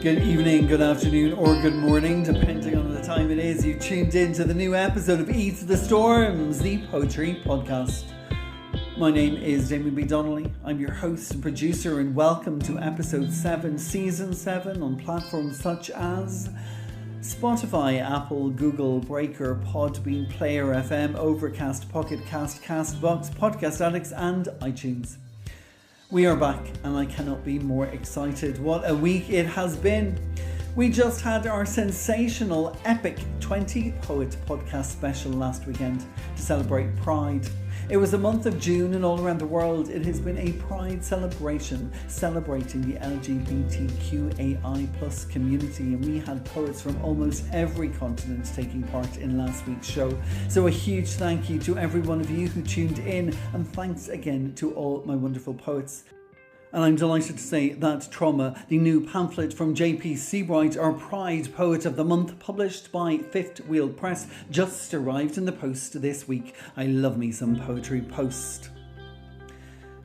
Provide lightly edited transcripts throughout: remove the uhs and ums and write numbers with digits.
Good evening, good afternoon, or good morning, depending on the time it is. You've tuned in to the new episode of Eat the Storms, the poetry podcast. My name is Damien B Donnelly. I'm your host and producer, and welcome to episode 7, season 7, on platforms such as Spotify, Apple, Google, Breaker, Podbean, Player FM, Overcast, Pocket Cast, Castbox, Podcast Addicts, and iTunes. We are back, and I cannot be more excited. What a week it has been. We just had our sensational, epic 20 Poet podcast special last weekend to celebrate Pride. It was the month of June, and all around the world it has been a Pride celebration celebrating the LGBTQAI+ community, and we had poets from almost every continent taking part in last week's show. So a huge thank you to every one of you who tuned in, and thanks again to all my wonderful poets. And I'm delighted to say that Trauma, the new pamphlet from JP Seabright, our Pride Poet of the Month, published by Fifth Wheel Press, just arrived in the post this week. I love me some poetry post.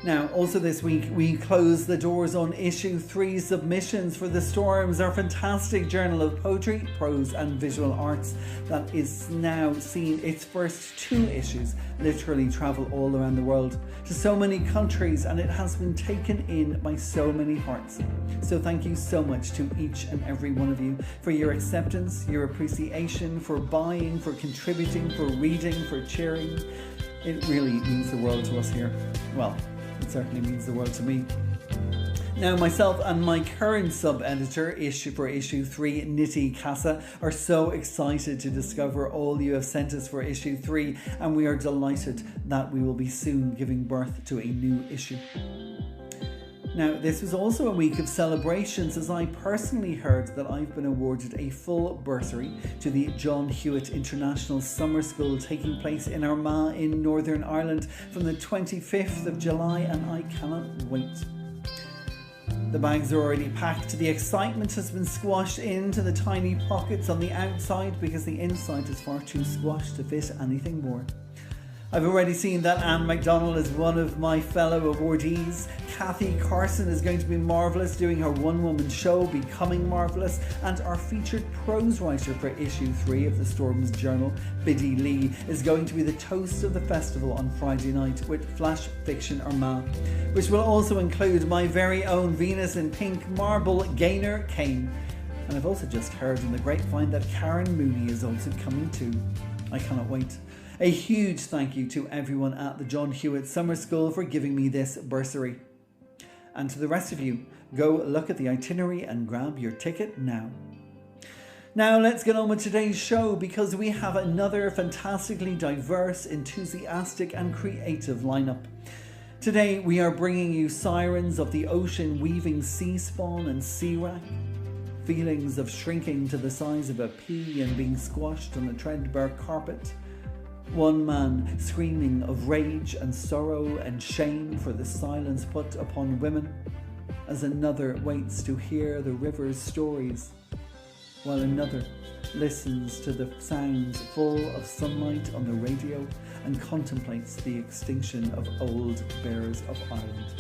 Now, also this week, we closed the doors on issue 3 submissions for The Storms, our fantastic journal of poetry, prose and visual arts that is now seeing its first 2 issues literally travel all around the world to so many countries, and it has been taken in by so many hearts. So thank you so much to each and every one of you for your acceptance, your appreciation, for buying, for contributing, for reading, for cheering. It really means the world to us here. Well, it certainly means the world to me. Now, myself and my current sub-editor for issue 3, Nitty Casa, are so excited to discover all you have sent us for issue 3, and we are delighted that we will be soon giving birth to a new issue. Now, this was also a week of celebrations, as I personally heard that I've been awarded a full bursary to the John Hewitt International Summer School taking place in Armagh in Northern Ireland from the 25th of July, and I cannot wait. The bags are already packed. The excitement has been squashed into the tiny pockets on the outside because the inside is far too squashed to fit anything more. I've already seen that Anne MacDonald is one of my fellow awardees. Kathy Carson is going to be marvellous, doing her one-woman show, Becoming Marvellous, and our featured prose writer for issue 3 of the Storms Journal, Biddy Lee, is going to be the toast of the festival on Friday night with Flash Fiction Armagh, which will also include my very own Venus in Pink marble, Gaynor Kane. And I've also just heard in the grapevine that Karen Mooney is also coming too. I cannot wait. A huge thank you to everyone at the John Hewitt Summer School for giving me this bursary. And to the rest of you, go look at the itinerary and grab your ticket now. Now let's get on with today's show, because we have another fantastically diverse, enthusiastic and creative lineup. Today we are bringing you sirens of the ocean weaving sea spawn and sea wrack, feelings of shrinking to the size of a pea and being squashed on a threadbare carpet, one man screaming of rage and sorrow and shame for the silence put upon women, as another waits to hear the river's stories, while another listens to the sounds full of sunlight on the radio and contemplates the extinction of old bears of Ireland.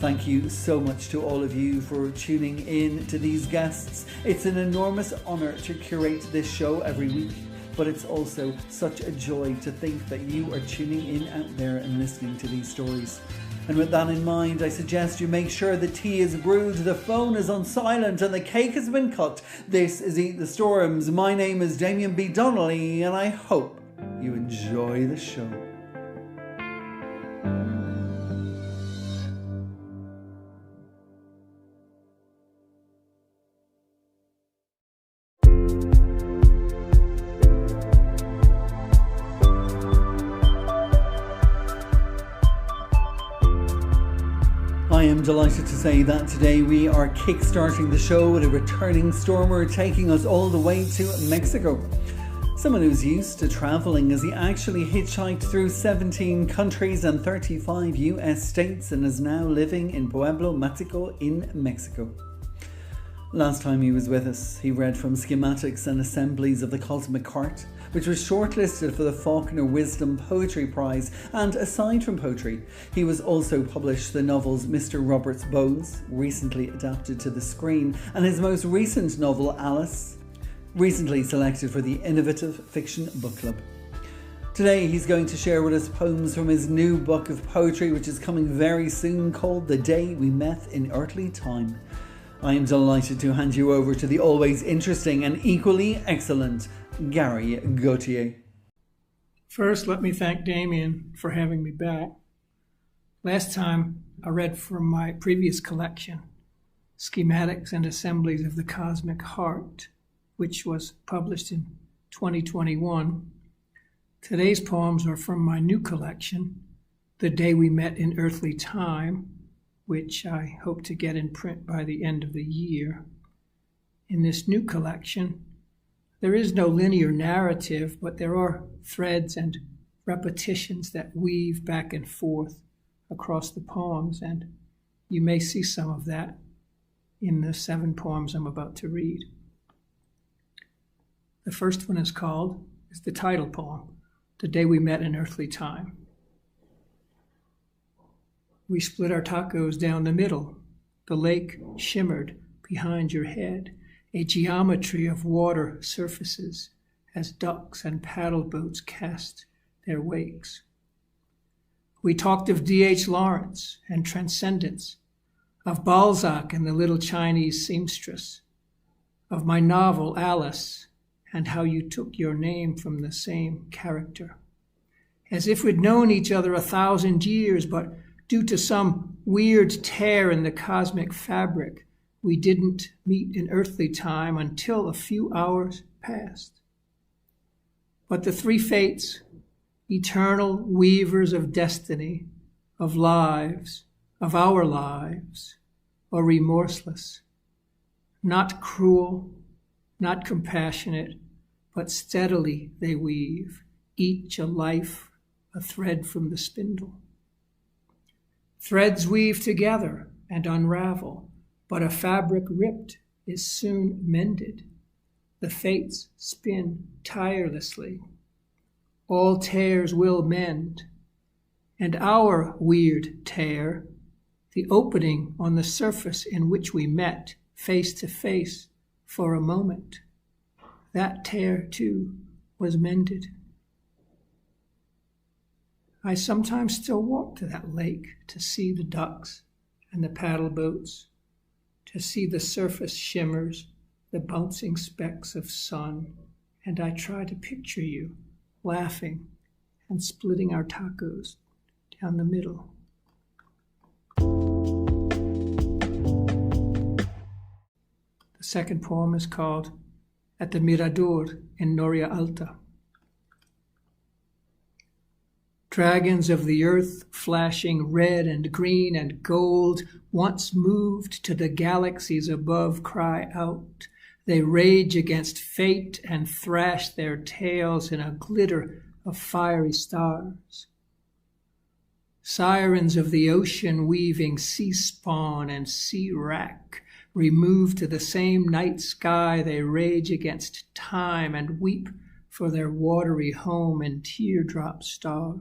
Thank you so much to all of you for tuning in to these guests. It's an enormous honour to curate this show every week, but it's also such a joy to think that you are tuning in out there and listening to these stories. And with that in mind, I suggest you make sure the tea is brewed, the phone is on silent, and the cake has been cut. This is Eat the Storms. My name is Damien B Donnelly, and I hope you enjoy the show. I am delighted to say that today we are kickstarting the show with a returning stormer taking us all the way to Mexico. Someone who's used to travelling, as he actually hitchhiked through 17 countries and 35 US states and is now living in Pueblo, Mexico in Mexico. Last time he was with us, he read from schematics and assemblies of the cosmic heart, which was shortlisted for the Faulkner Wisdom Poetry Prize. And aside from poetry, he was also published the novels Mr. Robert's Bones, recently adapted to the screen, and his most recent novel Alice, recently selected for the Innovative Fiction Book Club. Today he's going to share with us poems from his new book of poetry, which is coming very soon, called The Day We Met in Earthly Time. I am delighted to hand you over to the always interesting and equally excellent Gary Gautier. First, let me thank Damien for having me back. Last time I read from my previous collection, Schematics and Assemblies of the Cosmic Heart, which was published in 2021. Today's poems are from my new collection, The Day We Met in Earthly Time, which I hope to get in print by the end of the year. In this new collection, there is no linear narrative, but there are threads and repetitions that weave back and forth across the poems, and you may see some of that in the 7 poems I'm about to read. The first one is the title poem, The Day We Met in Earthly Time. We split our tacos down the middle. The lake shimmered behind your head, a geometry of water surfaces as ducks and paddle boats cast their wakes. We talked of D.H. Lawrence and transcendence, of Balzac and the little Chinese seamstress, of my novel Alice and how you took your name from the same character. As if we'd known each other 1,000 years, but due to some weird tear in the cosmic fabric, we didn't meet in earthly time until a few hours passed. But the 3 fates, eternal weavers of destiny, of lives, of our lives, are remorseless, not cruel, not compassionate, but steadily they weave, each a life, a thread from the spindle. Threads weave together and unravel, but a fabric ripped is soon mended. The fates spin tirelessly. All tears will mend, and our weird tear, the opening on the surface in which we met face to face for a moment, that tear too was mended. I sometimes still walk to that lake to see the ducks and the paddle boats, to see the surface shimmers, the bouncing specks of sun, and I try to picture you laughing and splitting our tacos down the middle. The second poem is called At the Mirador in Noria Alta. Dragons of the earth, flashing red and green and gold, once moved to the galaxies above, cry out. They rage against fate and thrash their tails in a glitter of fiery stars. Sirens of the ocean weaving sea spawn and sea wrack, removed to the same night sky, they rage against time and weep for their watery home and teardrop stars.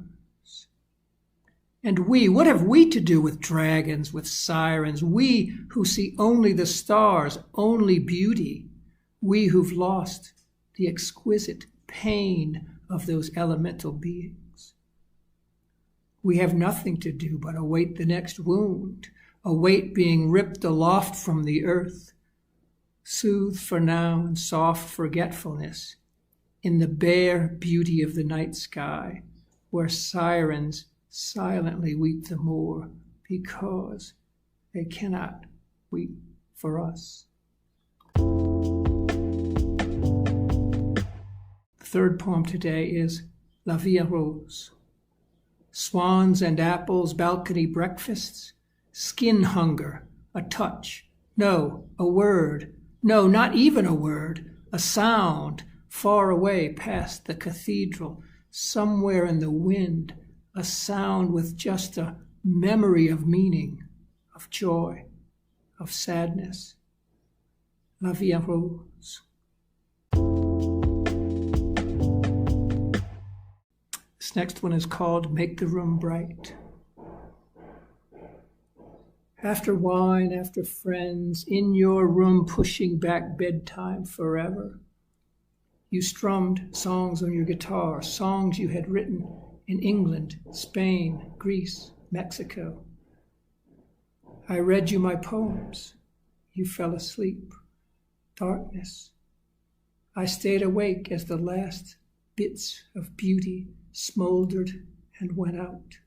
And we, what have we to do with dragons, with sirens? We who see only the stars, only beauty. We who've lost the exquisite pain of those elemental beings. We have nothing to do but await the next wound, await being ripped aloft from the earth, soothed for now in soft forgetfulness, in the bare beauty of the night sky, where sirens silently weep the more because they cannot weep for us. The third poem today is La Vie en Rose. Swans and apples, balcony breakfasts, skin hunger, a touch, no, a word, no, not even a word, a sound, far away past the cathedral, somewhere in the wind, a sound with just a memory of meaning, of joy, of sadness. La Vie en Rose. This next one is called Make the Room Bright. After wine, after friends, in your room pushing back bedtime forever, you strummed songs on your guitar, songs you had written in England, Spain, Greece, Mexico. I read you my poems. You fell asleep. Darkness. I stayed awake as the last bits of beauty smoldered and went out.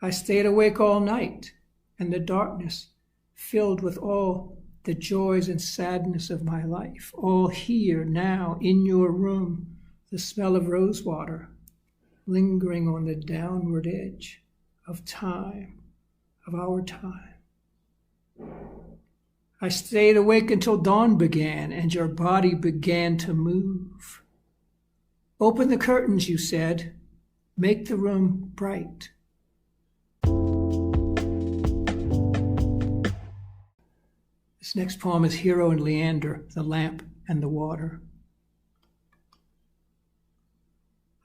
I stayed awake all night, and the darkness filled with all the joys and sadness of my life, all here now in your room, the smell of rosewater lingering on the downward edge of time, of our time. I stayed awake until dawn began and your body began to move. Open the curtains, you said. Make the room bright. This next poem is Hero and Leander, the Lamp and the Water.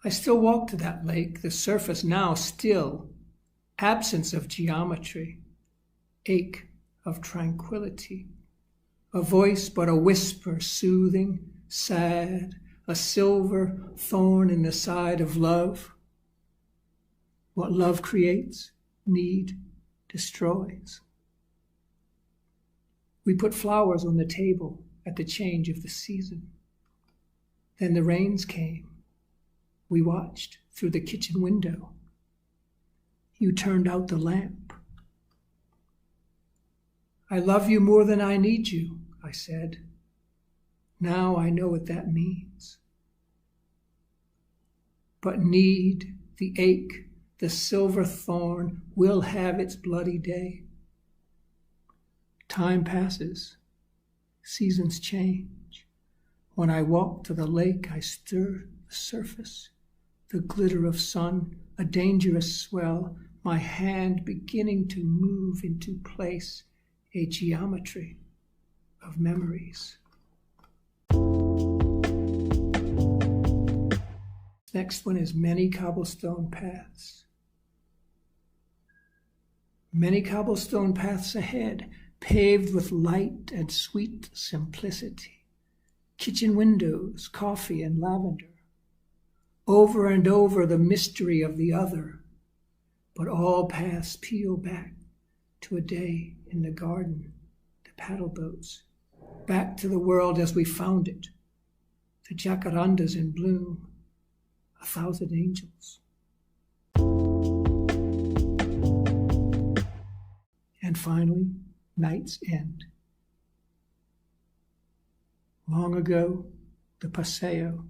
I still walk to that lake, the surface now still, absence of geometry, ache of tranquility, a voice but a whisper, soothing, sad, a silver thorn in the side of love. What love creates, need destroys. We put flowers on the table at the change of the season. Then the rains came. We watched through the kitchen window. You turned out the lamp. I love you more than I need you, I said. Now I know what that means. But need, the ache, the silver thorn will have its bloody day. Time passes, seasons change. When I walk to the lake, I stir the surface, the glitter of sun, a dangerous swell, my hand beginning to move into place, a geometry of memories. Next one is Many Cobblestone Paths. Many cobblestone paths ahead, paved with light and sweet simplicity. Kitchen windows, coffee and lavender. Over and over the mystery of the other, but all paths peel back to a day in the garden, the paddle boats, back to the world as we found it, the jacarandas in bloom, 1,000 angels. And finally, Night's End. Long ago, the Paseo,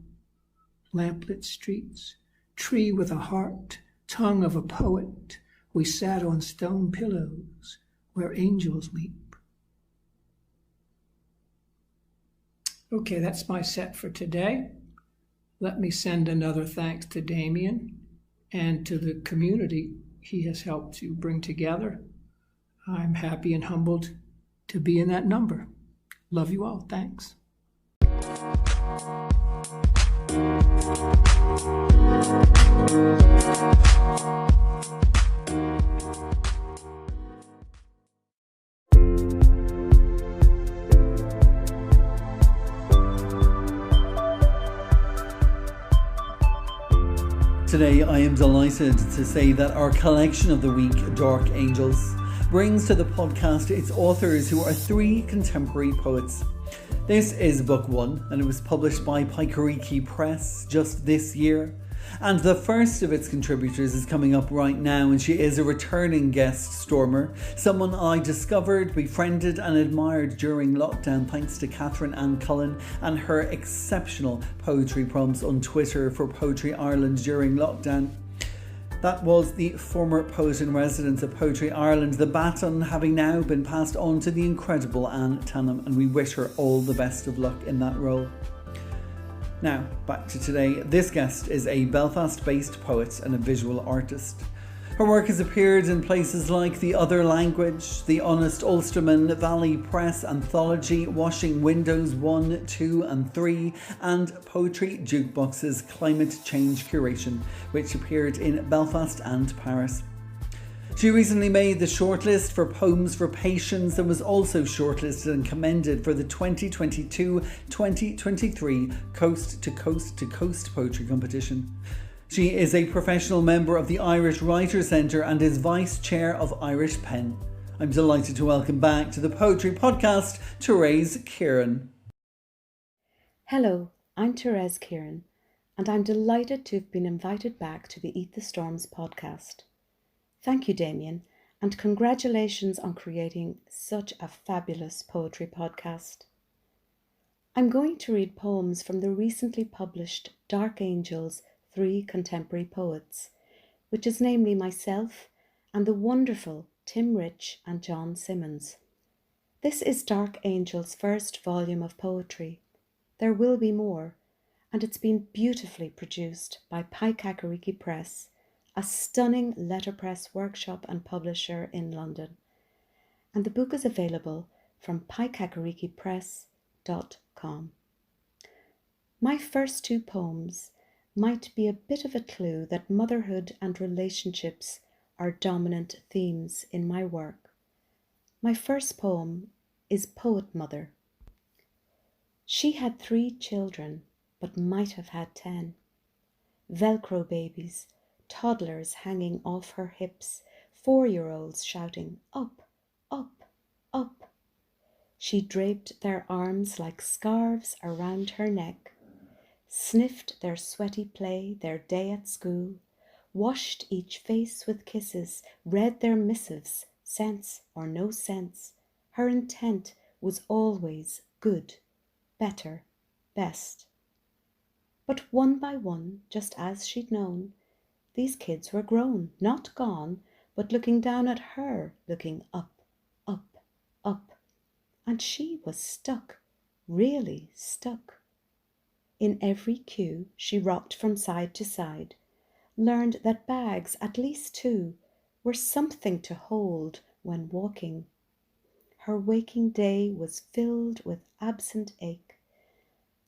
lamplit streets, tree with a heart, tongue of a poet, we sat on stone pillows where angels weep. Okay, that's my set for today. Let me send another thanks to Damien and to the community he has helped to bring together. I'm happy and humbled to be in that number. Love you all. Thanks. Today I am delighted to say that our collection of the week, Dark Angels, brings to the podcast its authors, who are 3 contemporary poets. This is book 1, and it was published by Paikariki Press just this year. And the first of its contributors is coming up right now, and she is a returning guest stormer, someone I discovered, befriended and admired during lockdown thanks to Catherine Ann Cullen and her exceptional poetry prompts on Twitter for Poetry Ireland during lockdown. That was the former poet-in-residence of Poetry Ireland, the baton having now been passed on to the incredible Anne Tannum, and we wish her all the best of luck in that role. Now, back to today. This guest is a Belfast-based poet and a visual artist. Her work has appeared in places like The Other Language, the Honest Ulsterman Valley Press Anthology, Washing Windows 1, 2 and 3, and Poetry Jukebox's Climate Change Curation, which appeared in Belfast and Paris. She recently made the shortlist for Poems for Patients and was also shortlisted and commended for the 2022-2023 Coast to Coast to Coast Poetry Competition. She is a professional member of the Irish Writers' Centre and is Vice Chair of Irish Pen. I'm delighted to welcome back to the Poetry Podcast, Thérèse Kieran. Hello, I'm Thérèse Kieran, and I'm delighted to have been invited back to the Eat the Storms podcast. Thank you, Damien, and congratulations on creating such a fabulous poetry podcast. I'm going to read poems from the recently published Dark Angels 3 Contemporary Poets, which is namely myself and the wonderful Rich and John Simmons. This is Dark Angels' first volume of poetry. There will be more, and it's been beautifully produced by Kakariki Press, a stunning letterpress workshop and publisher in London. And the book is available from pikakarikipress.com. My first two poems might be a bit of a clue that motherhood and relationships are dominant themes in my work. My first poem is Poet Mother. She had 3 children, but might have had 10. Velcro babies, toddlers hanging off her hips, 4-year-olds shouting, "Up, up, up." She draped their arms like scarves around her neck, sniffed their sweaty play, their day at school, washed each face with kisses, read their missives, sense or no sense. Her intent was always good, better, best. But one by one, just as she'd known, these kids were grown, not gone, but looking down at her, looking up, up, up. And she was stuck, really stuck. In every queue she rocked from side to side, learned that bags, at least 2, were something to hold when walking. Her waking day was filled with absent ache,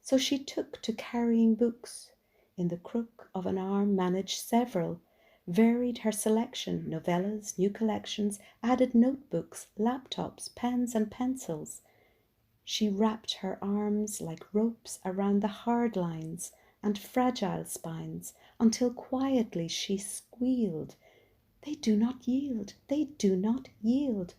so she took to carrying books. In the crook of an arm managed several, varied her selection, novellas, new collections, added notebooks, laptops, pens and pencils. She wrapped her arms like ropes around the hard lines and fragile spines until quietly she squealed, "They do not yield, they do not yield,"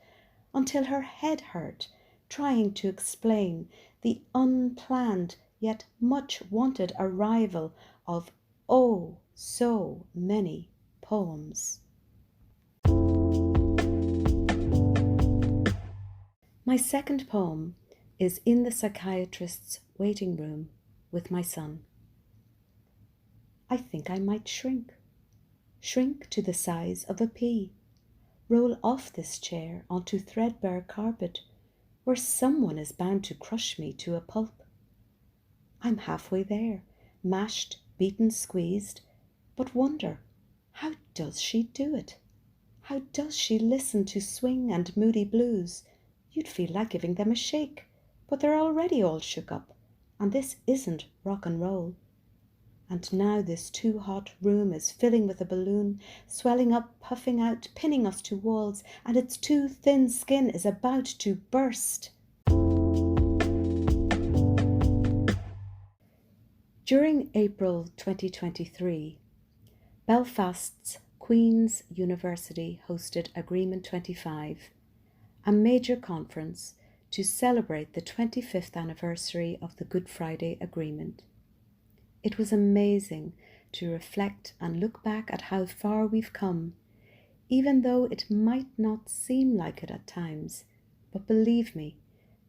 until her head hurt, trying to explain the unplanned yet much wanted arrival of oh so many poems. My second poem is In the Psychiatrist's Waiting Room with my son. I think I might shrink to the size of a pea, roll off this chair onto threadbare carpet where someone is bound to crush me to a pulp. I'm halfway there, mashed, beaten, squeezed, but wonder, how does she do it? How does she listen to swing and moody blues? You'd feel like giving them a shake, but they're already all shook up, and this isn't rock and roll. And now this too hot room is filling with a balloon, swelling up, puffing out, pinning us to walls, and its too thin skin is about to burst. During April 2023, Belfast's Queen's University hosted Agreement 25, a major conference to celebrate the 25th anniversary of the Good Friday Agreement. It was amazing to reflect and look back at how far we've come, even though it might not seem like it at times. But believe me,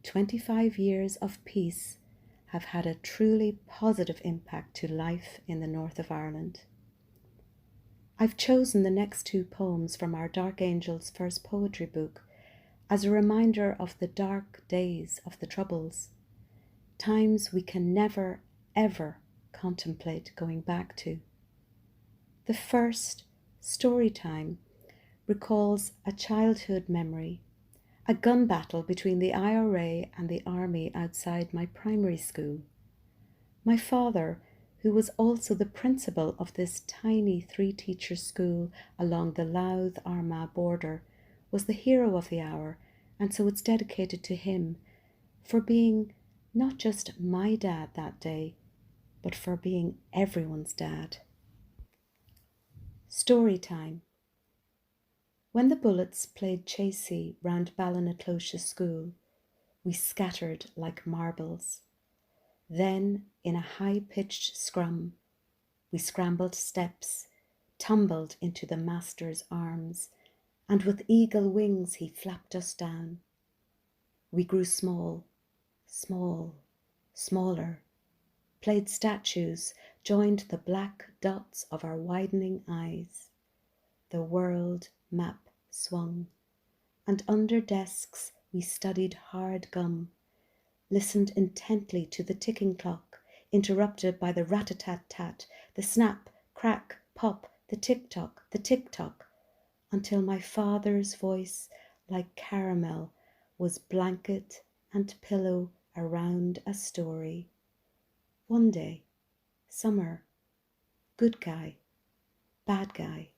25 years of peace have had a truly positive impact to life in the north of Ireland. I've chosen the next 2 poems from our Dark Angels' first poetry book as a reminder of the dark days of the Troubles, times we can never, ever contemplate going back to. The first, story time, recalls a childhood memory, a gun battle between the IRA and the army outside my primary school. My father, who was also the principal of this tiny 3-teacher school along the Louth Armagh border, was the hero of the hour, and so it's dedicated to him for being not just my dad that day, but for being everyone's dad. Story time. When the bullets played chasey round Ballinacloshire School, we scattered like marbles. Then, in a high-pitched scrum, we scrambled steps, tumbled into the master's arms, and with eagle wings he flapped us down. We grew small, smaller, played statues, joined the black dots of our widening eyes. The world map swung, and under desks we studied hard gum, listened intently to the ticking clock, interrupted by the rat-a-tat-tat, the snap, crack, pop, the tick-tock, until my father's voice, like caramel, was blanket and pillow around a story. One day, summer, good guy, bad guy.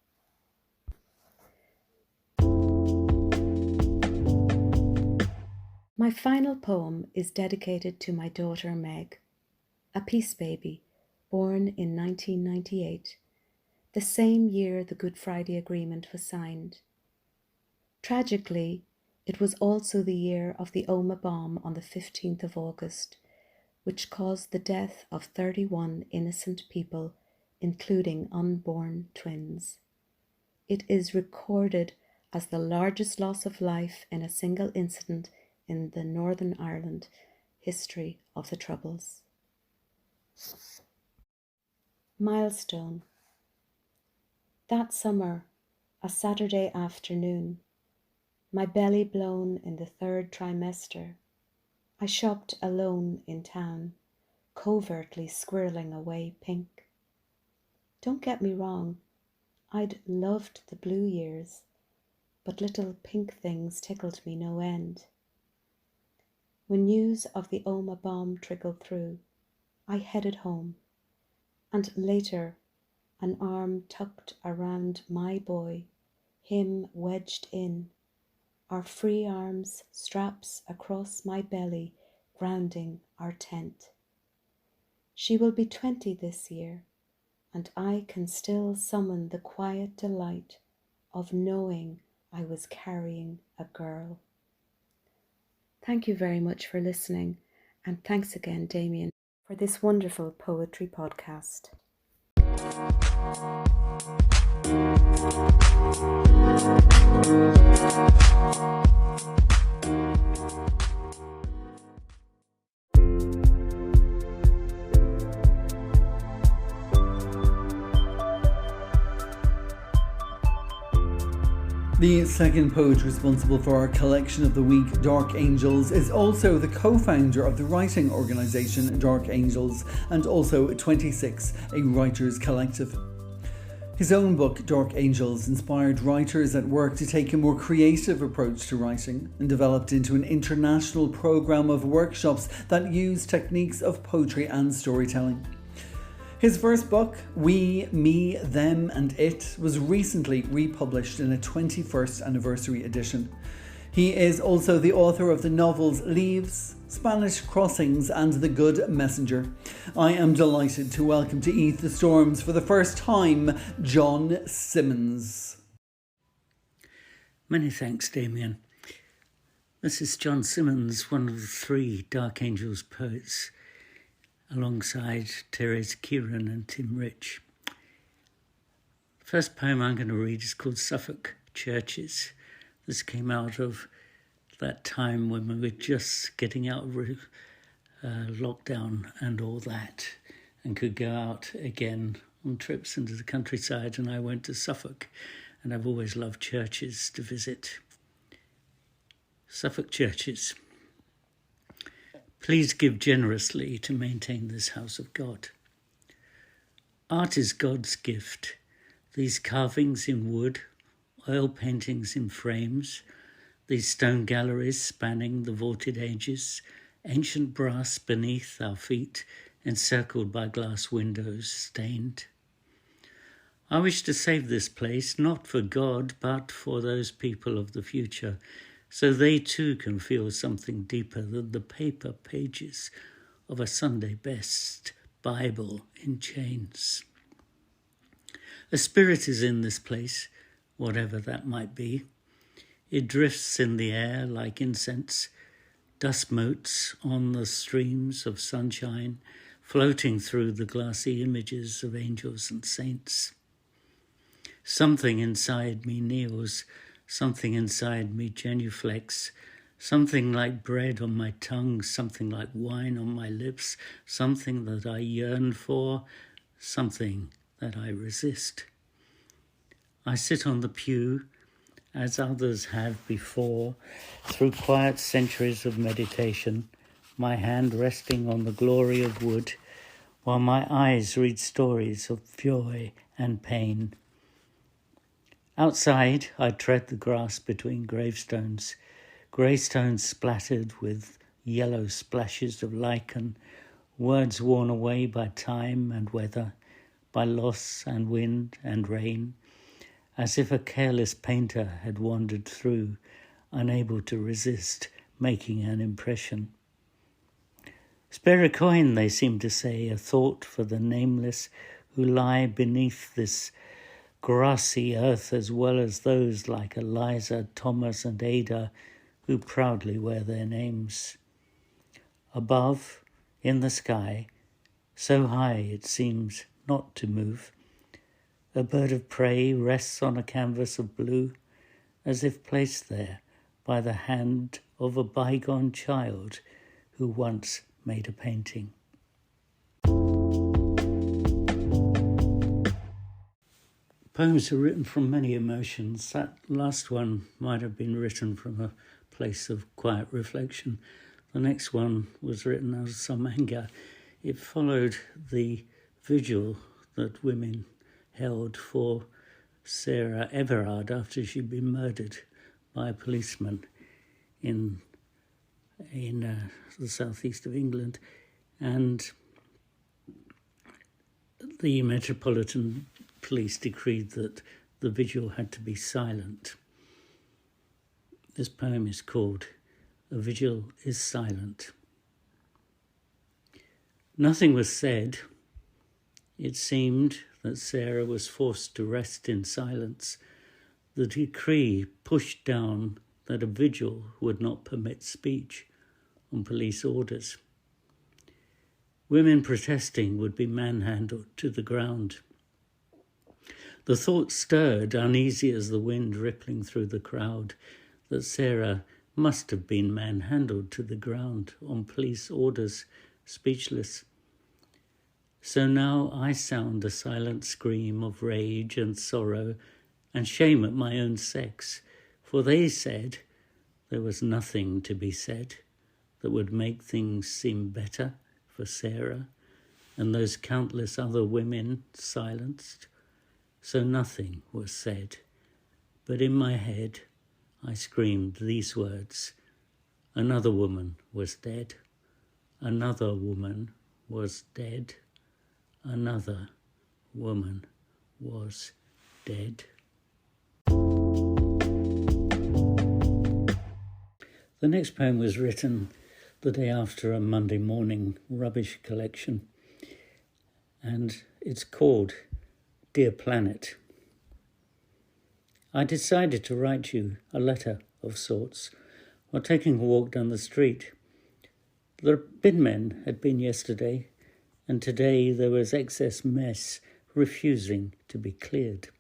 My final poem is dedicated to my daughter Meg, a peace baby, born in 1998, the same year the Good Friday Agreement was signed. Tragically, it was also the year of the Omagh bomb on the 15th of August, which caused the death of 31 innocent people, including unborn twins. It is recorded as the largest loss of life in a single incident in the Northern Ireland history of the Troubles. Milestone. That summer, a Saturday afternoon, my belly blown in the 3rd trimester, I shopped alone in town, covertly squirreling away pink. Don't get me wrong, I'd loved the blue years, but little pink things tickled me no end. When news of the Omagh bomb trickled through, I headed home, and later an arm tucked around my boy, him wedged in, our free arms straps across my belly grounding our tent. She will be 20 this year, and I can still summon the quiet delight of knowing I was carrying a girl. Thank you very much for listening, and thanks again, Damien, for this wonderful poetry podcast. The second poet responsible for our collection of the week, Dark Angels, is also the co-founder of the writing organisation Dark Angels and also 26, a writers' collective. His own book, Dark Angels, inspired writers at work to take a more creative approach to writing and developed into an international programme of workshops that use techniques of poetry and storytelling. His first book, We, Me, Them and It, was recently republished in a 21st anniversary edition. He is also the author of the novels Leaves, Spanish Crossings and The Good Messenger. I am delighted to welcome to Eat the Storms for the first time, John Simmons. Many thanks, Damien. This is John Simmons, one of the 3 Dark Angels poets, alongside Thérèse Kieran and Tim Rich. The first poem I'm going to read is called Suffolk Churches. This came out of that time when we were just getting out of lockdown and all that, and could go out again on trips into the countryside, and I went to Suffolk, and I've always loved churches to visit. Suffolk Churches. Please give generously to maintain this house of God. Art is God's gift. These carvings in wood, oil paintings in frames, these stone galleries spanning the vaulted ages, ancient brass beneath our feet, encircled by glass windows stained. I wish to save this place, not for God, but for those people of the future, so they too can feel something deeper than the paper pages of a Sunday best Bible in chains. A spirit is in this place, whatever that might be. It drifts in the air like incense, dust motes on the streams of sunshine, floating through the glassy images of angels and saints. Something inside me kneels, something inside me genuflects, something like bread on my tongue, something like wine on my lips, something that I yearn for, something that I resist. I sit on the pew, as others have before, through quiet centuries of meditation, my hand resting on the glory of wood, while my eyes read stories of joy and pain. Outside, I tread the grass between gravestones, grey stones splattered with yellow splashes of lichen, words worn away by time and weather, by loss and wind and rain, as if a careless painter had wandered through, unable to resist making an impression. Spare a coin, they seem to say, a thought for the nameless who lie beneath this grassy earth, as well as those like Eliza, Thomas, and Ada, who proudly wear their names. Above, in the sky, so high it seems not to move, a bird of prey rests on a canvas of blue, as if placed there by the hand of a bygone child who once made a painting. Poems are written from many emotions. That last one might have been written from a place of quiet reflection. The next one was written out of some anger. It followed the vigil that women held for Sarah Everard after she'd been murdered by a policeman in the southeast of England, and the Metropolitan Police decreed that the vigil had to be silent. This poem is called "A Vigil is Silent." Nothing was said. It seemed that Sarah was forced to rest in silence. The decree pushed down that a vigil would not permit speech on police orders. Women protesting would be manhandled to the ground. The thought stirred, uneasy as the wind rippling through the crowd, that Sarah must have been manhandled to the ground on police orders, speechless. So now I sound a silent scream of rage and sorrow and shame at my own sex, for they said there was nothing to be said that would make things seem better for Sarah and those countless other women silenced. So nothing was said, but in my head I screamed these words: another woman was dead, another woman was dead, another woman was dead. The next poem was written the day after a Monday morning rubbish collection, and it's called Dear Planet. I decided to write you a letter of sorts while taking a walk down the street. The bin men had been yesterday, and today there was excess mess refusing to be cleared.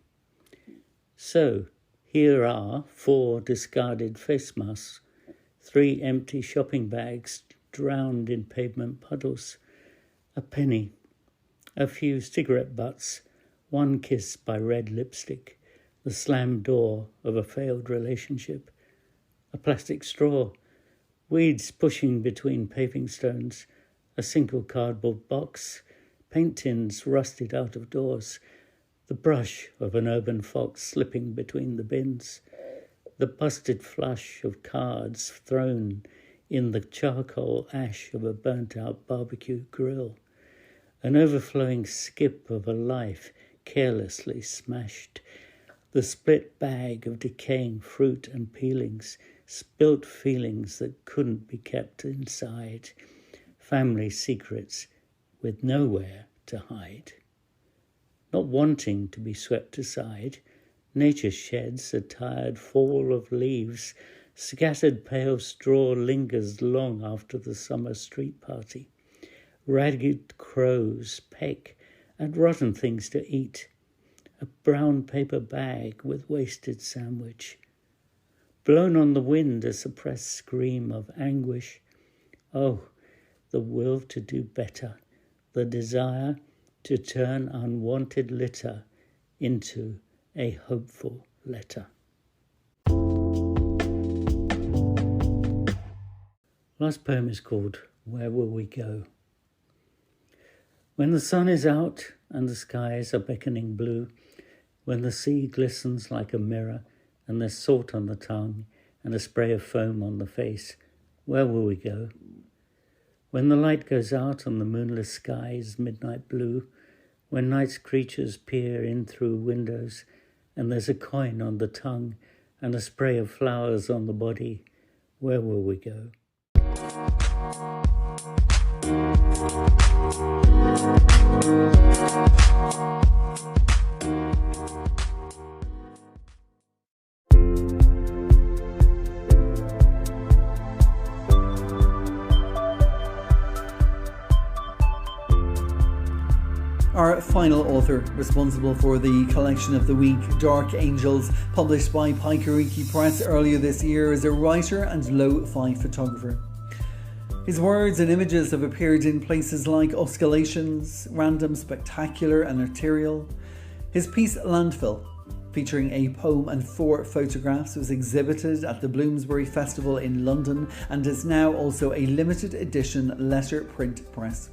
So here are 4 discarded face masks, 3 empty shopping bags drowned in pavement puddles, a penny, a few cigarette butts, 1 kiss by red lipstick, the slammed door of a failed relationship, a plastic straw, weeds pushing between paving stones, a single cardboard box, paint tins rusted out of doors, the brush of an urban fox slipping between the bins, the busted flush of cards thrown in the charcoal ash of a burnt-out barbecue grill, an overflowing skip of a life carelessly smashed, the split bag of decaying fruit and peelings, spilt feelings that couldn't be kept inside, family secrets with nowhere to hide. Not wanting to be swept aside, nature sheds a tired fall of leaves, scattered pale straw lingers long after the summer street party. Ragged crows peck at rotten things to eat, a brown paper bag with wasted sandwich. Blown on the wind, a suppressed scream of anguish. Oh, the will to do better, the desire to turn unwanted litter into a hopeful letter. Last poem is called Where Will We Go? When the sun is out and the skies are beckoning blue, when the sea glistens like a mirror and there's salt on the tongue and a spray of foam on the face, where will we go? When the light goes out on the moonless sky's midnight blue, when night's creatures peer in through windows and there's a coin on the tongue and a spray of flowers on the body, where will we go? Our final author, responsible for the collection of the week, Dark Angels, published by Paikariki Press earlier this year, is a writer and lo-fi photographer. His words and images have appeared in places like Oscillations, Random, Spectacular and Arterial. His piece Landfill, featuring a poem and 4 photographs, was exhibited at the Bloomsbury Festival in London and is now also a limited edition letter print press.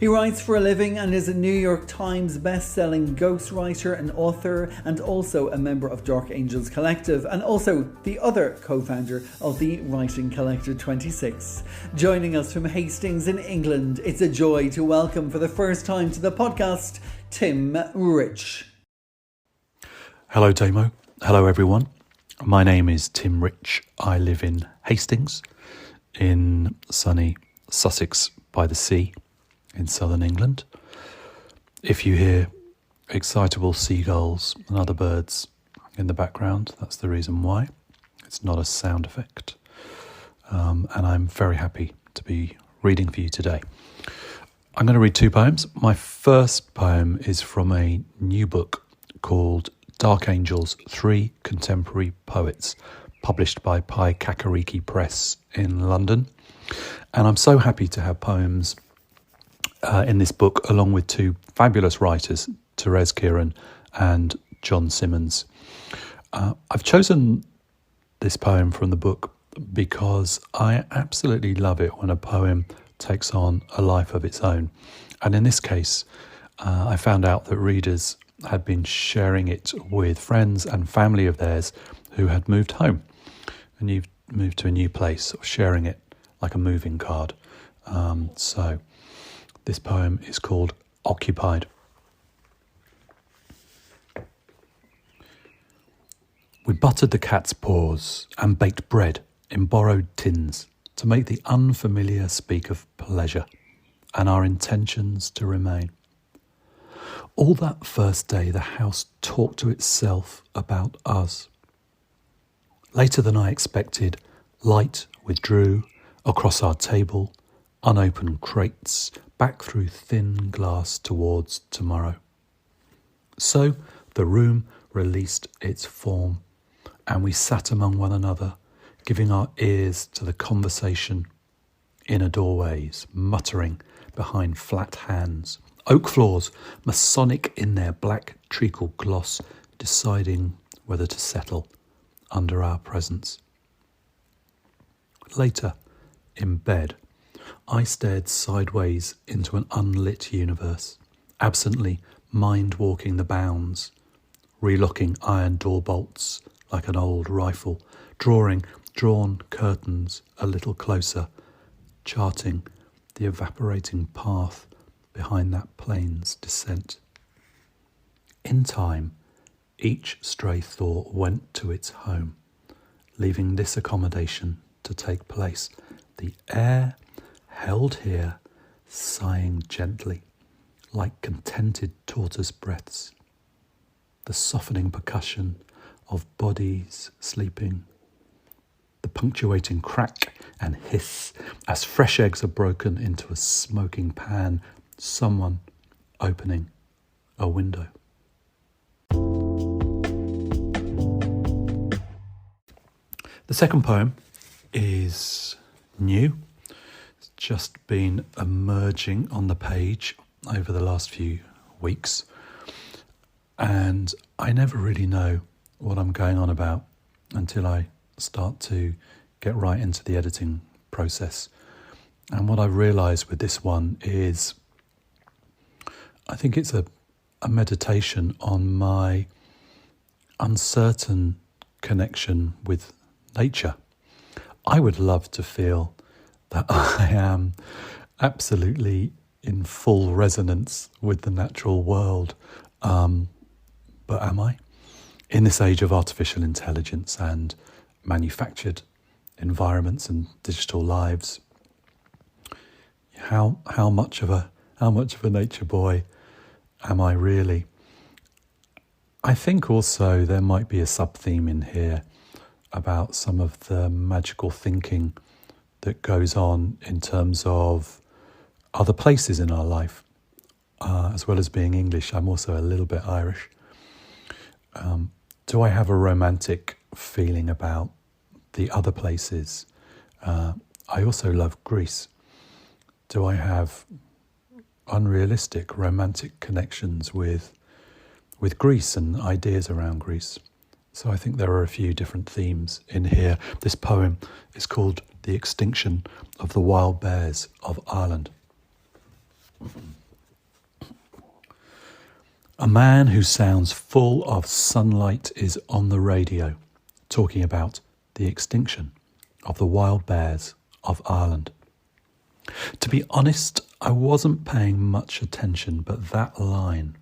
He writes for a living and is a New York Times best-selling ghostwriter and author, and also a member of Dark Angels Collective, and also the other co-founder of the Writing Collective 26. Joining us from Hastings in England, it's a joy to welcome for the first time to the podcast, Tim Rich. Hello Damo, hello everyone. My name is Tim Rich. I live in Hastings in sunny Sussex by the sea in southern England. If you hear excitable seagulls and other birds in the background, that's the reason why. It's not a sound effect. And I'm very happy to be reading for you today. I'm going to read 2 poems. My first poem is from a new book called Dark Angels, 3 Contemporary Poets, published by Paikariki Press in London. And I'm so happy to have poems in this book, along with 2 fabulous writers, Thérèse Kieran and John Simmons. I've chosen this poem from the book because I absolutely love it when a poem takes on a life of its own. And in this case, I found out that readers had been sharing it with friends and family of theirs who had moved home. And you've moved to a new place, or sharing it like a moving card. So this poem is called Occupied. We buttered the cat's paws and baked bread in borrowed tins to make the unfamiliar speak of pleasure and our intentions to remain. All that first day the house talked to itself about us. Later than I expected, light withdrew across our table, unopened crates, back through thin glass towards tomorrow. So the room released its form, and we sat among one another, giving our ears to the conversation. Inner doorways, muttering behind flat hands. Oak floors, Masonic in their black treacle gloss, deciding whether to settle under our presence. Later, in bed, I stared sideways into an unlit universe, absently mind walking the bounds, relocking iron door bolts like an old rifle, drawn curtains a little closer, charting the evaporating path behind that plane's descent. In time, each stray thought went to its home, leaving this accommodation to take place. The air held here, sighing gently, like contented tortoise breaths. The softening percussion of bodies sleeping. The punctuating crack and hiss as fresh eggs are broken into a smoking pan, someone opening a window. The second poem is new. It's just been emerging on the page over the last few weeks, and I never really know what I'm going on about until I start to get right into the editing process. And what I've realised with this one is I think it's a meditation on my uncertain connection with nature. I would love to feel that I am absolutely in full resonance with the natural world. But am I? In this age of artificial intelligence and manufactured environments and digital lives, how much of a nature boy am I really? I think also there might be a sub-theme in here about some of the magical thinking that goes on in terms of other places in our life. As well as being English, I'm also a little bit Irish. Do I have a romantic feeling about the other places? I also love Greece. Do I have unrealistic romantic connections with Greece and ideas around Greece? So I think there are a few different themes in here. This poem is called The Extinction of the Wild Bears of Ireland. A man who sounds full of sunlight is on the radio, talking about the extinction of the wild bears of Ireland. To be honest, I wasn't paying much attention, but that line,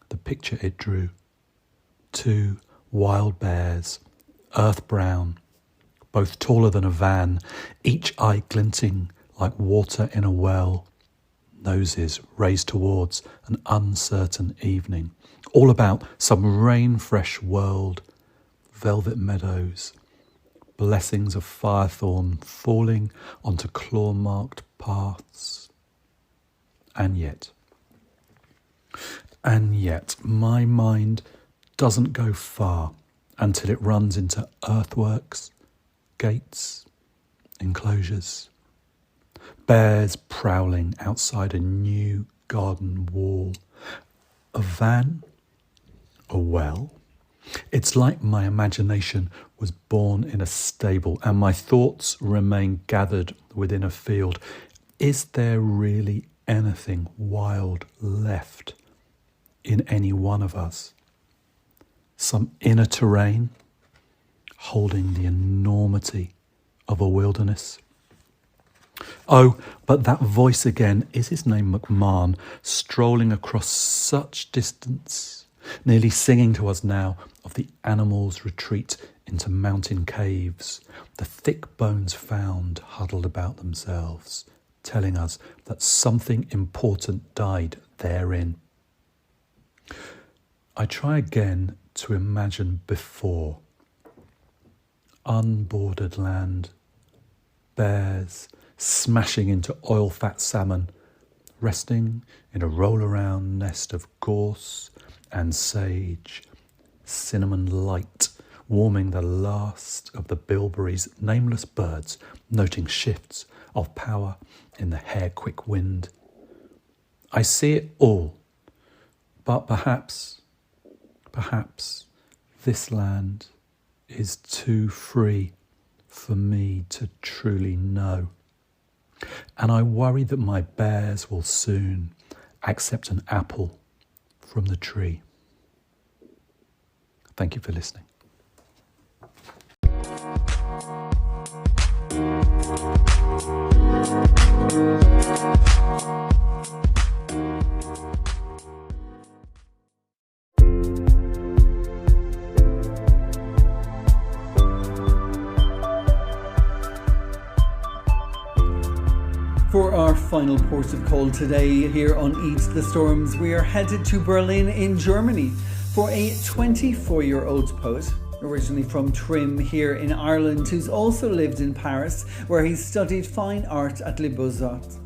the picture it drew, 2 wild bears, earth brown, both taller than a van, each eye glinting like water in a well, noses raised towards an uncertain evening, all about some rain-fresh world, velvet meadows, blessings of firethorn falling onto claw-marked paths. And yet, my mind doesn't go far until it runs into earthworks, gates, enclosures, bears prowling outside a new garden wall, a van, a well. It's like my imagination was born in a stable and my thoughts remain gathered within a field. Is there really anything wild left in any one of us? Some inner terrain holding the enormity of a wilderness? Oh, but that voice again, is his name McMahon, strolling across such distance, nearly singing to us now of the animals' retreat into mountain caves, the thick bones found huddled about themselves, telling us that something important died therein. I try again to imagine before. Unbordered land, bears smashing into oil-fat salmon, resting in a roll-around nest of gorse and sage, cinnamon light warming the last of the bilberry's nameless birds, noting shifts of power in the hair-quick wind. I see it all, but perhaps this land is too free for me to truly know. And I worry that my bears will soon accept an apple from the tree. Thank you for listening. For our final port of call today here on Eat the Storms, we are headed to Berlin in Germany for a 24-year-old poet, originally from Trim here in Ireland, who's also lived in Paris, where he studied fine art at Les Beaux-Arts.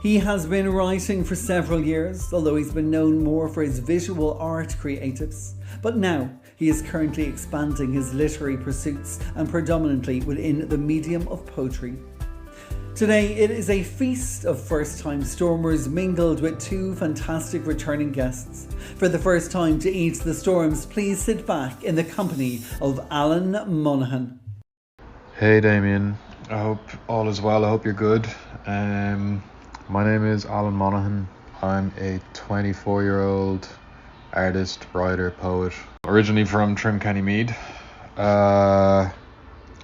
He has been writing for several years, although he's been known more for his visual art creatives. But now he is currently expanding his literary pursuits, and predominantly within the medium of poetry. Today it is a feast of first-time stormers mingled with two fantastic returning guests. For the first time to Eat the Storms, please sit back in the company of Alan Monahan. Hey Damien, I hope all is well, I hope you're good. My name is Alan Monahan. I'm a 24-year-old artist, writer, poet, originally from Trim, County Meath.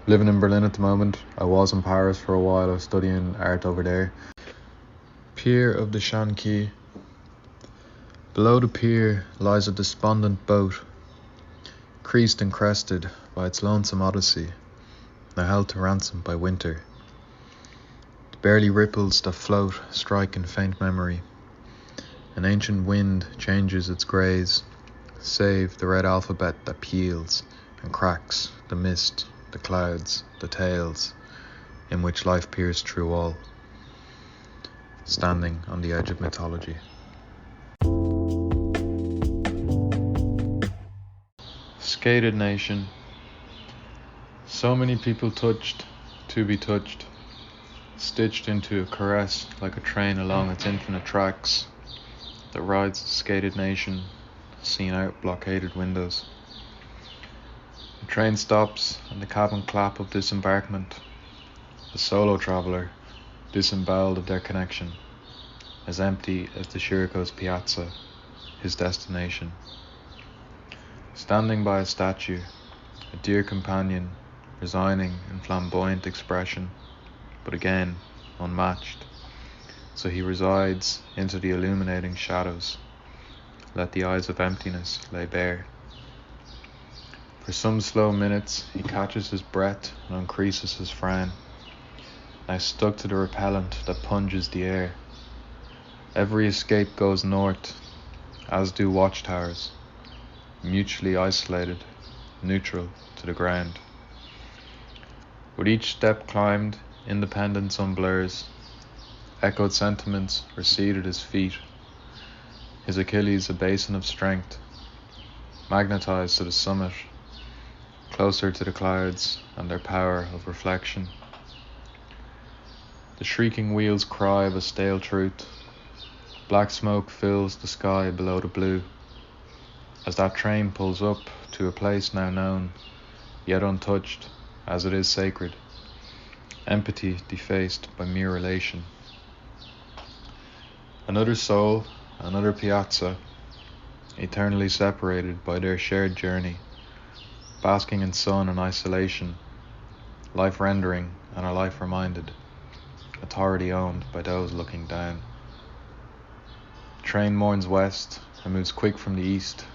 Living in Berlin at the moment. I was in Paris for a while. I was studying art over there. Pier of the Shanquay. Below the pier lies a despondent boat, creased and crested by its lonesome odyssey, now held to ransom by winter. The barely ripples that float strike in faint memory. An ancient wind changes its greys, save the red alphabet that peels and cracks the mist, the clouds, the tales, in which life peers through all, standing on the edge of mythology. Skated nation. So many people touched to be touched, stitched into a caress like a train along its infinite tracks that rides the skated nation, seen out blockaded windows. The train stops and the cabin clap of disembarkment. The solo traveller, disemboweled of their connection, as empty as the Shiriko's piazza, his destination. Standing by a statue, a dear companion, resigning in flamboyant expression, but again unmatched. So he resides into the illuminating shadows. Let the eyes of emptiness lay bare. For some slow minutes he catches his breath and uncreases his frown, now stuck to the repellent that punges the air. Every escape goes north, as do watchtowers, mutually isolated, neutral to the ground. With each step climbed, independence unblurs, echoed sentiments recede at his feet, his Achilles a basin of strength, magnetized to the summit, closer to the clouds and their power of reflection. The shrieking wheels cry of a stale truth. Black smoke fills the sky below the blue, as that train pulls up to a place now known, yet untouched, as it is sacred. Empathy defaced by mere relation. Another soul, another piazza, eternally separated by their shared journey, basking in sun and isolation, life rendering and a life reminded, authority owned by those looking down. The train mourns west and moves quick from the east,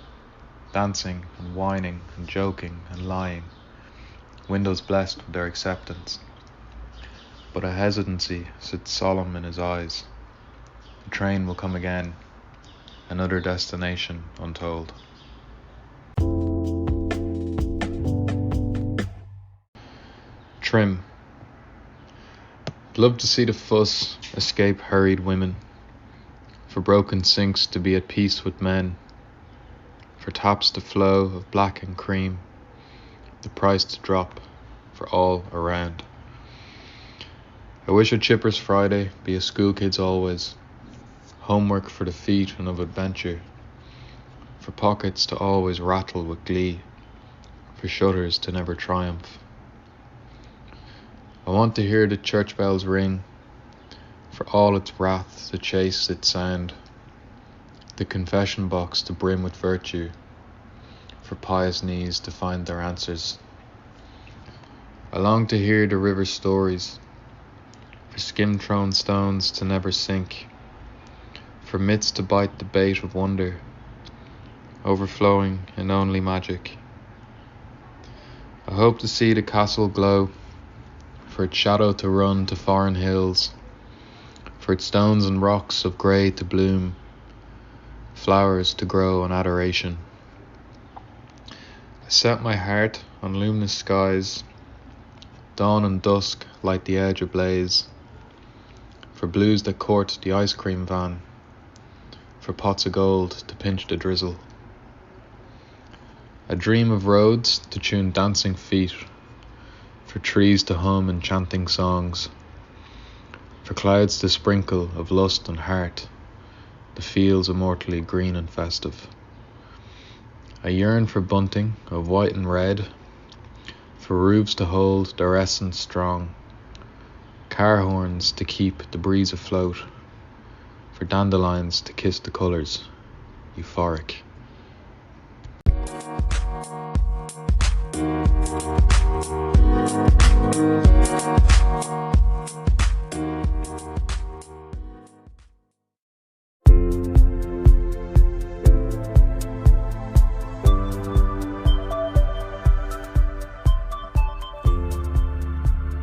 dancing and whining and joking and lying, windows blessed with their acceptance. But a hesitancy sits solemn in his eyes. The train will come again, another destination untold. Trim. Love to see the fuss escape hurried women, for broken sinks to be at peace with men, for taps to flow of black and cream, the price to drop for all around. I wish a chipper's Friday be a school kid's always, homework for the feet and of adventure, for pockets to always rattle with glee, for shutters to never triumph. I want to hear the church bells ring, for all its wrath to chase its sound, the confession box to brim with virtue, for pious knees to find their answers. I long to hear the river's stories, for skim-thrown stones to never sink, for myths to bite the bait of wonder, overflowing in only magic. I hope to see the castle glow, for its shadow to run to foreign hills, for its stones and rocks of grey to bloom, flowers to grow in adoration. I set my heart on luminous skies, dawn and dusk light the edge ablaze, for blues that court the ice cream van, for pots of gold to pinch the drizzle. I dream of roads to tune dancing feet, for trees to hum enchanting songs, for clouds to sprinkle of lust and heart, the fields immortally green and festive. I yearn for bunting of white and red, for roofs to hold their essence strong, car horns to keep the breeze afloat, for dandelions to kiss the colours, euphoric.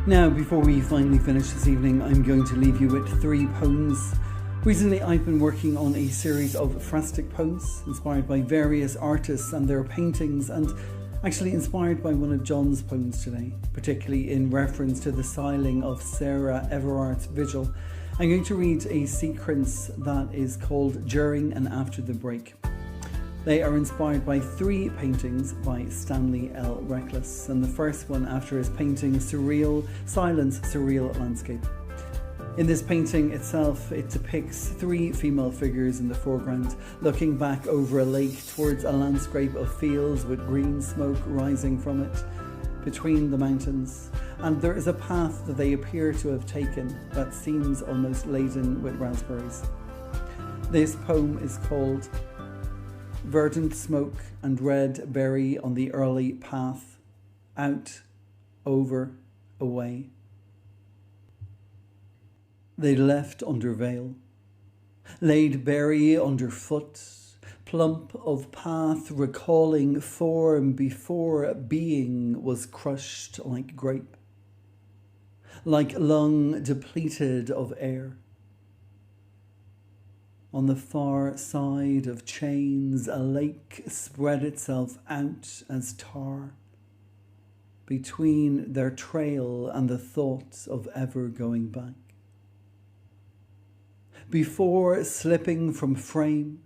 Now, before we finally finish this evening, I'm going to leave you with 3 poems. Recently, I've been working on a series of phrastic poems inspired by various artists and their paintings, and actually inspired by one of John's poems today, particularly in reference to the siling of Sarah Everard's vigil. I'm going to read a sequence that is called During and After the Break. They are inspired by 3 paintings by Stanley L. Reckless, and the first one after his painting Silence, Surreal Landscape. In this painting itself, it depicts 3 female figures in the foreground, looking back over a lake towards a landscape of fields with green smoke rising from it, between the mountains, and there is a path that they appear to have taken that seems almost laden with raspberries. This poem is called Verdant Smoke and Red Berry on the Early Path, Out, Over, Away. They left under veil, laid berry underfoot, plump of path recalling form before being was crushed like grape, like lung depleted of air. On the far side of chains, a lake spread itself out as tar, between their trail and the thought of ever going back. Before slipping from frame,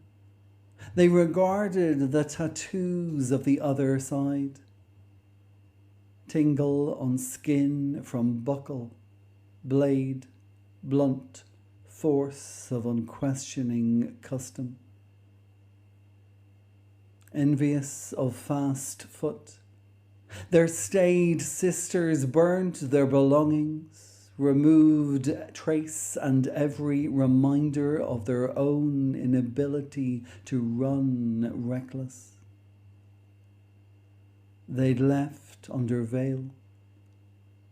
they regarded the tattoos of the other side, tingle on skin from buckle, blade, blunt, force of unquestioning custom. Envious of fast foot, their staid sisters burnt their belongings, removed trace and every reminder of their own inability to run reckless. They'd left under veil,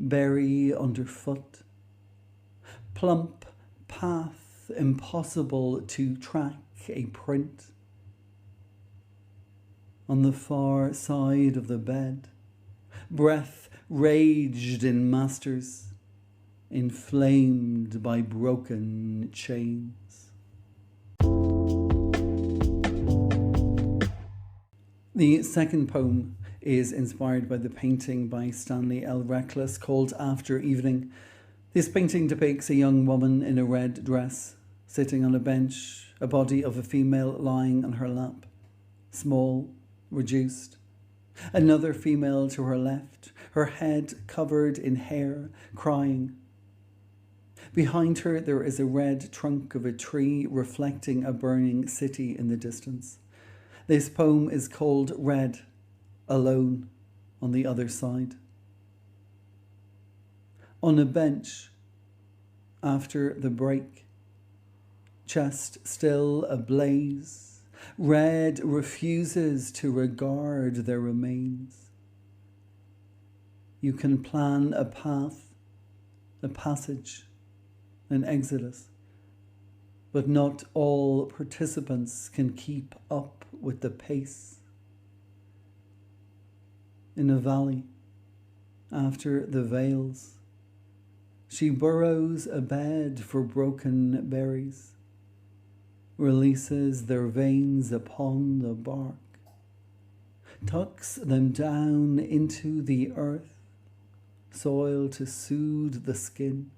berry underfoot, plump path impossible to track a print. On the far side of the bed, breath raged in masters, inflamed by broken chains. The second poem is inspired by the painting by Stanley L. Reckless called After Evening. This painting depicts a young woman in a red dress, sitting on a bench, a body of a female lying on her lap, small, reduced. Another female to her left, her head covered in hair, crying. Behind her there is a red trunk of a tree reflecting a burning city in the distance. This poem is called Red, Alone on the Other Side. On a bench, after the break, chest still ablaze. Red refuses to regard their remains. You can plan a path, a passage, an exodus, but not all participants can keep up with the pace. In a valley, after the veils, she burrows a bed for broken berries, releases their veins upon the bark, tucks them down into the earth, soil to soothe the skin.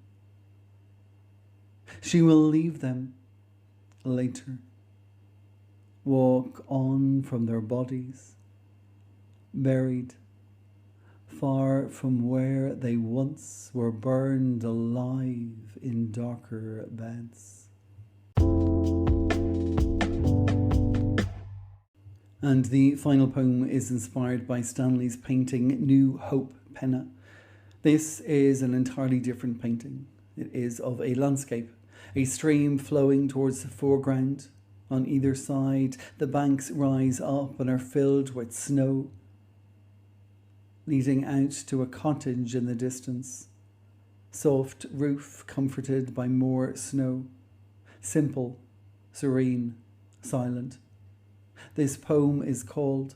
She will leave them later, walk on from their bodies, buried far from where they once were burned alive in darker beds. And the final poem is inspired by Stanley's painting New Hope Penna. This is an entirely different painting. It is of a landscape, a stream flowing towards the foreground. On either side, the banks rise up and are filled with snow, leading out to a cottage in the distance. Soft roof comforted by more snow. Simple, serene, silent. This poem is called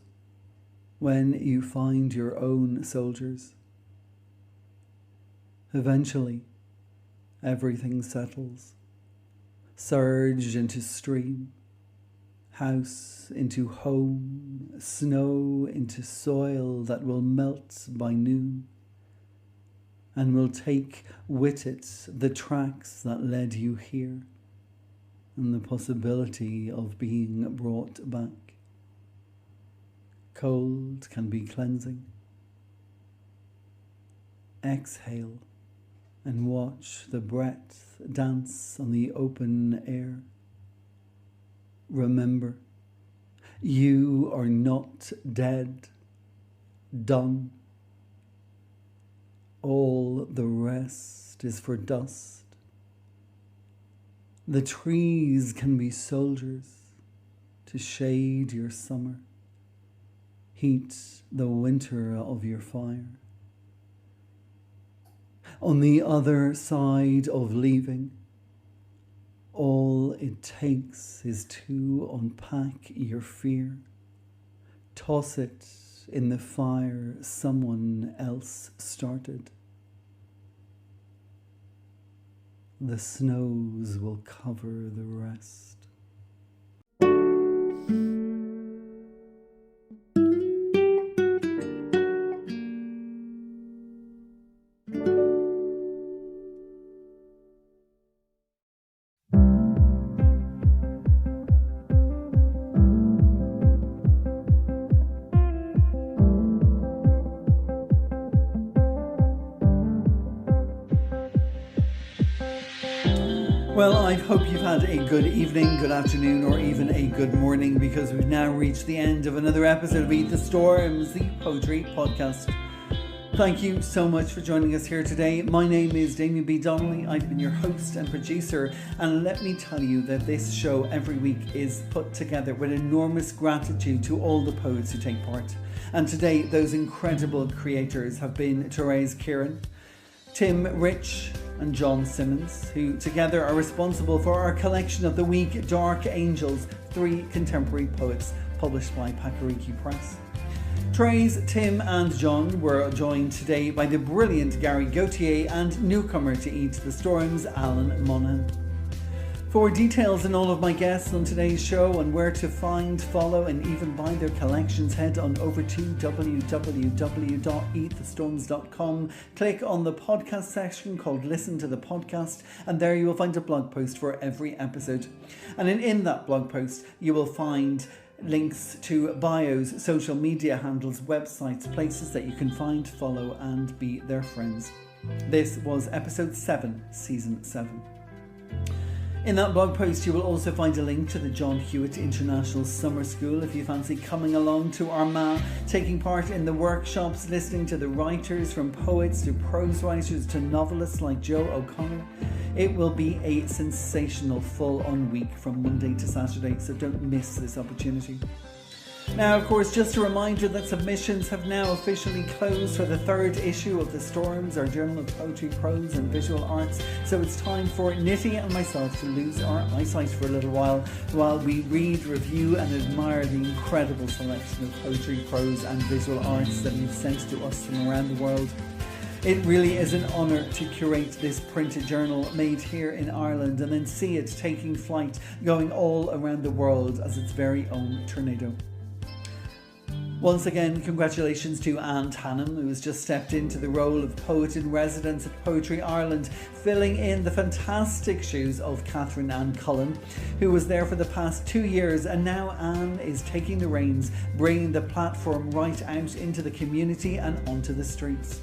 When You Find Your Own Soldiers. Eventually, everything settles. Surge into stream, house into home, snow into soil that will melt by noon, and will take with it the tracks that led you here, and the possibility of being brought back. Cold can be cleansing. Exhale and watch the breath dance on the open air. Remember, you are not dead, done. All the rest is for dust. The trees can be soldiers to shade your summer, heat the winter of your fire. On the other side of leaving, all it takes is to unpack your fear, toss it in the fire someone else started. The snows will cover the rest. Well, I hope you've had a good evening, good afternoon, or even a good morning, because we've now reached the end of another episode of Eat the Storms, the poetry podcast. Thank you so much for joining us here today. My name is Damien B Donnelly. I've been your host and producer, and let me tell you that this show every week is put together with enormous gratitude to all the poets who take part. And today, those incredible creators have been Thérèse Kieran, Tim, Rich and John Simmons, who together are responsible for our collection of the week, Dark Angels, 3 contemporary poets, published by Pakariki Press. Thérèse, Tim and John were joined today by the brilliant Gary Gautier and newcomer to Eat the Storms, Alan Monahan. For details on all of my guests on today's show and where to find, follow and even buy their collections, head on over to www.eatthestorms.com. Click on the podcast section called Listen to the Podcast, and there you will find a blog post for every episode. And in that blog post you will find links to bios, social media handles, websites, places that you can find, follow and be their friends. This was episode 7, season 7. In that blog post you will also find a link to the John Hewitt International Summer School if you fancy coming along to Armagh, taking part in the workshops, listening to the writers, from poets to prose writers to novelists like Joe O'Connor. It will be a sensational full-on week from Monday to Saturday, so don't miss this opportunity. Now, of course, just a reminder that submissions have now officially closed for the third issue of The Storms, our journal of poetry, prose and visual arts. So it's time for Nitty and myself to lose our eyesight for a little while we read, review and admire the incredible selection of poetry, prose and visual arts that you've sent to us from around the world. It really is an honour to curate this printed journal made here in Ireland and then see it taking flight, going all around the world as its very own tornado. Once again, congratulations to Anne Tannum, who has just stepped into the role of Poet in Residence at Poetry Ireland, filling in the fantastic shoes of Catherine Ann Cullen, who was there for the past 2 years, and now Anne is taking the reins, bringing the platform right out into the community and onto the streets.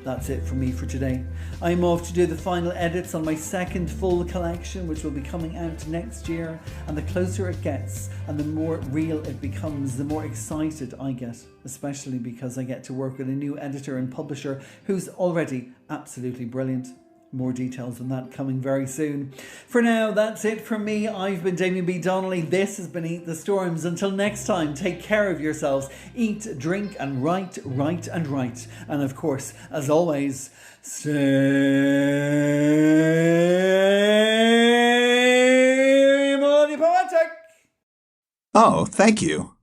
That's it from me for today. I'm off to do the final edits on my second full collection, which will be coming out next year, and the closer it gets and the more real it becomes, the more excited I get, especially because I get to work with a new editor and publisher who's already absolutely brilliant. More details on that coming very soon. For now, that's it from me. I've been Damien B Donnelly. This has been Eat the Storms. Until next time, take care of yourselves. Eat, drink and write, write and write. And of course, as always, stay bloody poetic. Oh, thank you.